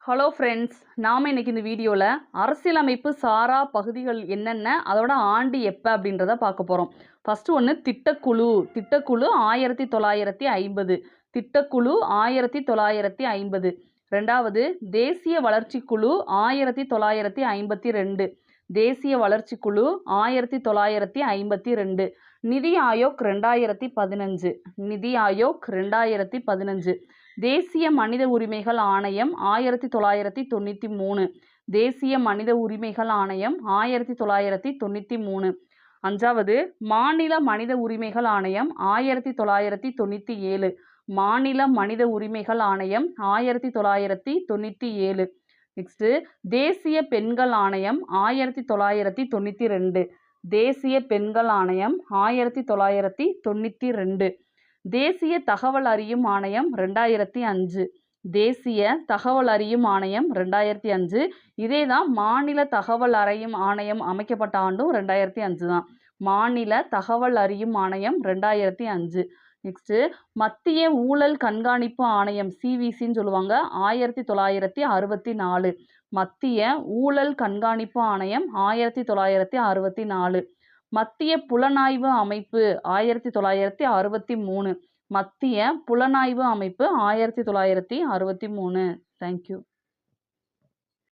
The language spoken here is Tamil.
ஹலோ ஃப்ரெண்ட்ஸ், நாம் இன்னைக்கு இந்த வீடியோவில் அரசியலமைப்பு சாரா பகுதிகள் என்னென்ன, அதோட ஆண்டு எப்போ அப்படின்றத பார்க்க போகிறோம். ஃபஸ்ட்டு ஒன்று திட்டக்குழு. திட்டக்குழு 1950. திட்டக்குழு 1950. ரெண்டாவது தேசிய வளர்ச்சிக்குழு 1952. தேசிய வளர்ச்சிக்குழு 1952. நிதி ஆயோக் 2015. நிதி ஆயோக் 2015. தேசிய மனித உரிமைகள் ஆணையம் 1993. தேசிய மனித உரிமைகள் ஆணையம் 1993. அஞ்சாவது மாநில மனித உரிமைகள் ஆணையம் 1997. மாநில மனித உரிமைகள் ஆணையம் 1997. நெக்ஸ்ட்டு தேசிய பெண்கள் ஆணையம் 1992. தேசிய பெண்கள் ஆணையம் 1992. தேசிய தகவல் அறியும் ஆணையம் 2005. தேசிய தகவல் அறியும் ஆணையம் 2005. இதே தான் மாநில தகவல் அறியும் ஆணையம் அமைக்கப்பட்ட ஆண்டும் 2005 தான். மாநில தகவல் அறியும் ஆணையம் 2005. நெக்ஸ்ட்டு மத்திய ஊழல் கண்காணிப்பு ஆணையம் சிவிசின்னு சொல்லுவாங்க 1964. மத்திய ஊழல் கண்காணிப்பு ஆணையம் 1964. மத்திய புலனாய்வு அமைப்பு 1963. மத்திய புலனாய்வு அமைப்பு 1963. தேங்க்யூ.